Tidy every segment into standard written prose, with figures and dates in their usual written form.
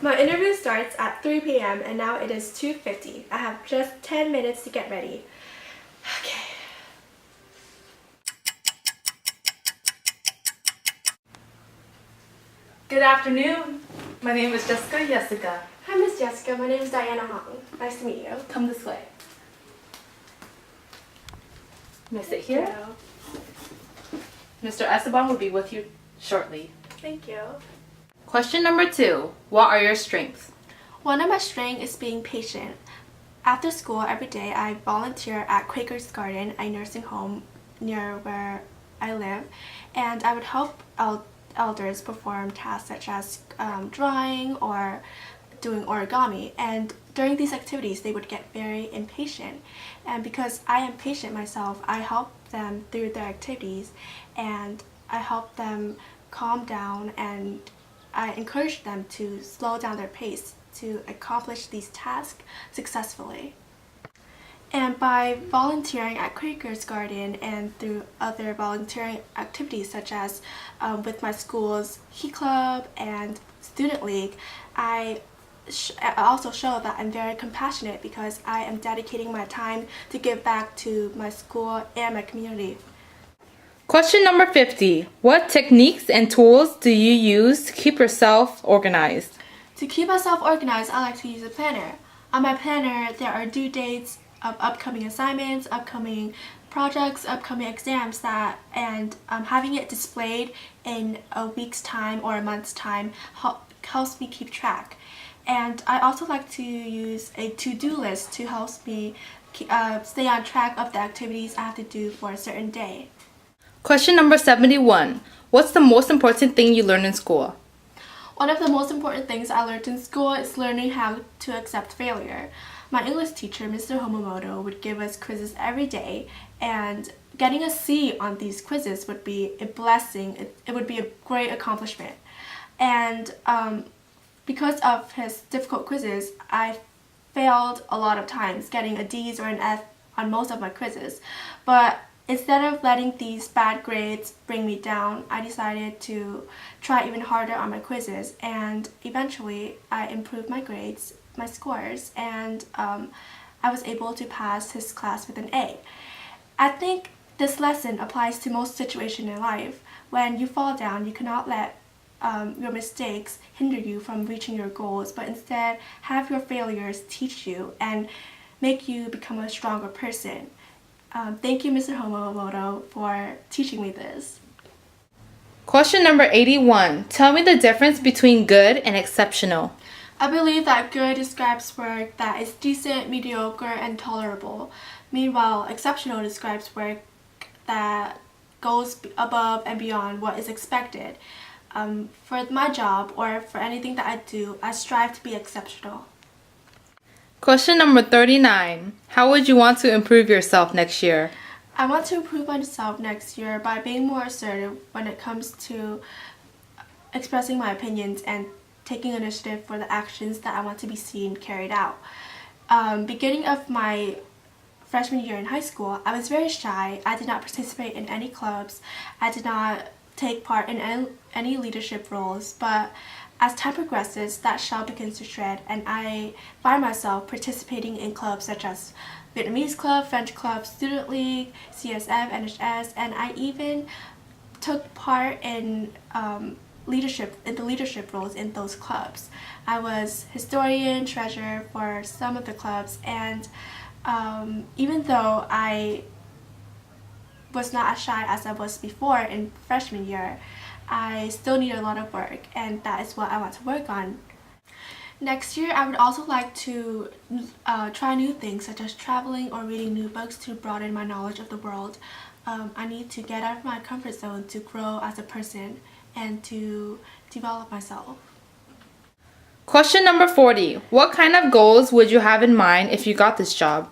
My interview starts at 3 p.m. and now it is 2:50. I have just 10 minutes to get ready. Okay. Good afternoon. My name is Jessica. Hi, Miss Jessica. My name is Diana Hong. Nice to meet you. Come this way. May I sit here? Mr. Esteban will be with you shortly. Thank you. Question number 2. What are your strengths? One of my strengths is being patient. After school, every day I volunteer at Quaker's Garden, a nursing home near where I live, and I would help elders perform tasks such as drawing or doing origami. And during these activities, they would get very impatient. And because I am patient myself, I help them through their activities, and I help them calm down, and I encourage them to slow down their pace to accomplish these tasks successfully. And by volunteering at Quaker's Garden and through other volunteering activities such as with my school's Key Club and Student League, I also show that I'm very compassionate because I am dedicating my time to give back to my school and my community. Question number 50. What techniques and tools do you use to keep yourself organized? To keep myself organized, I like to use a planner. On my planner, there are due dates of upcoming assignments, upcoming projects, upcoming exams and having it displayed in a week's time or a month's time helps me keep track. And I also like to use a to-do list to help me stay on track of the activities I have to do for a certain day. Question number 71. What's the most important thing you learned in school? One of the most important things I learned in school is learning how to accept failure. My English teacher, Mr. Homomoto, would give us quizzes every day, and getting a C on these quizzes would be a blessing. It would be a great accomplishment. And because of his difficult quizzes, I failed a lot of times, getting a D's or an F on most of my quizzes. But instead of letting these bad grades bring me down, I decided to try even harder on my quizzes, and eventually I improved my grades, my scores, and I was able to pass his class with an A. I think this lesson applies to most situations in life. When you fall down, you cannot let your mistakes hinder you from reaching your goals, but instead have your failures teach you and make you become a stronger person. Thank you, Mr. Homomoto, for teaching me this. Question number 81. Tell me the difference between good and exceptional. I believe that good describes work that is decent, mediocre, and tolerable. Meanwhile, exceptional describes work that goes above and beyond what is expected. For my job or for anything that I do, I strive to be exceptional. Question number 39. How would you want to improve yourself next year? I want to improve myself next year by being more assertive when it comes to expressing my opinions and taking initiative for the actions that I want to be seen carried out. Beginning of my freshman year in high school, I was very shy. I did not participate in any clubs. I did not take part in any leadership roles, but as time progresses, that shell begins to shred, and I find myself participating in clubs such as Vietnamese Club, French Club, Student League, CSF, NHS, and I even took part in the leadership roles in those clubs. I was historian, treasurer for some of the clubs, and even though I was not as shy as I was before in freshman year, I still need a lot of work, and that is what I want to work on. Next year, I would also like to try new things such as traveling or reading new books to broaden my knowledge of the world. I need to get out of my comfort zone to grow as a person and to develop myself. Question number 40. What kind of goals would you have in mind if you got this job?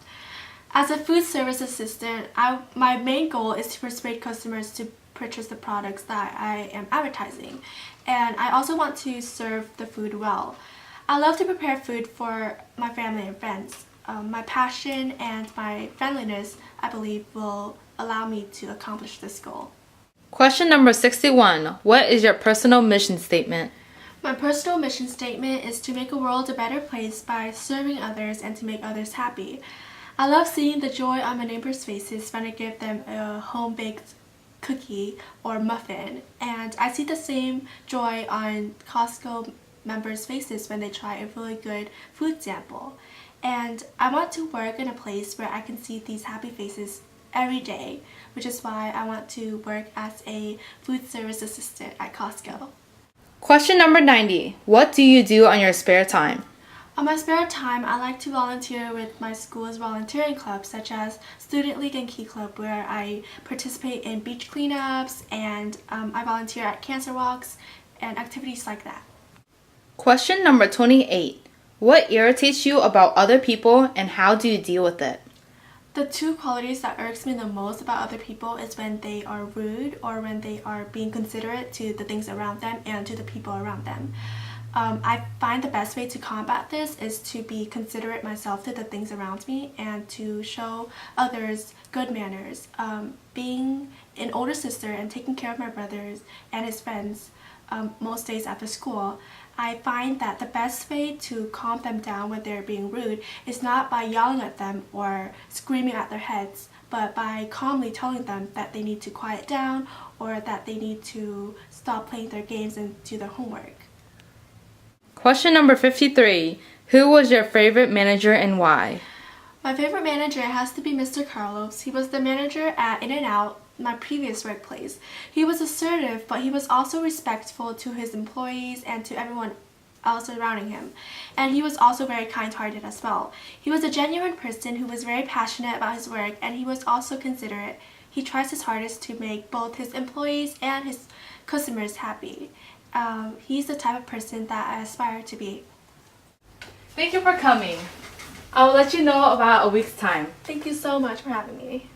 As a food service assistant, my main goal is to persuade customers to purchase the products that I am advertising, and I also want to serve the food well. I love to prepare food for my family and friends. My passion and my friendliness, I believe, will allow me to accomplish this goal. Question number 61. What is your personal mission statement? My personal mission statement is to make a world a better place by serving others and to make others happy. I love seeing the joy on my neighbors' faces when I give them a home-baked cookie or muffin, and I see the same joy on Costco members' faces when they try a really good food sample. And I want to work in a place where I can see these happy faces every day, which is why I want to work as a food service assistant at Costco. Question number 90. What do you do on your spare time? On my spare time, I like to volunteer with my school's volunteering clubs, such as Student League and Key Club, where I participate in beach cleanups and I volunteer at cancer walks and activities like that. Question number 28. What irritates you about other people and how do you deal with it? The two qualities that irks me the most about other people is when they are rude or when they are being considerate to the things around them and to the people around them. I find the best way to combat this is to be considerate myself to the things around me and to show others good manners. Being an older sister and taking care of my brothers and his friends most days after school, I find that the best way to calm them down when they're being rude is not by yelling at them or screaming at their heads, but by calmly telling them that they need to quiet down or that they need to stop playing their games and do their homework. Question number 53. Who was your favorite manager and why? My favorite manager has to be Mr. Carlos. He was the manager at In-N-Out, my previous workplace. He was assertive, but he was also respectful to his employees and to everyone else surrounding him. And he was also very kind-hearted as well. He was a genuine person who was very passionate about his work, and he was also considerate. He tries his hardest to make both his employees and his customers happy. He's the type of person that I aspire to be. Thank you for coming. I will let you know about a week's time. Thank you so much for having me.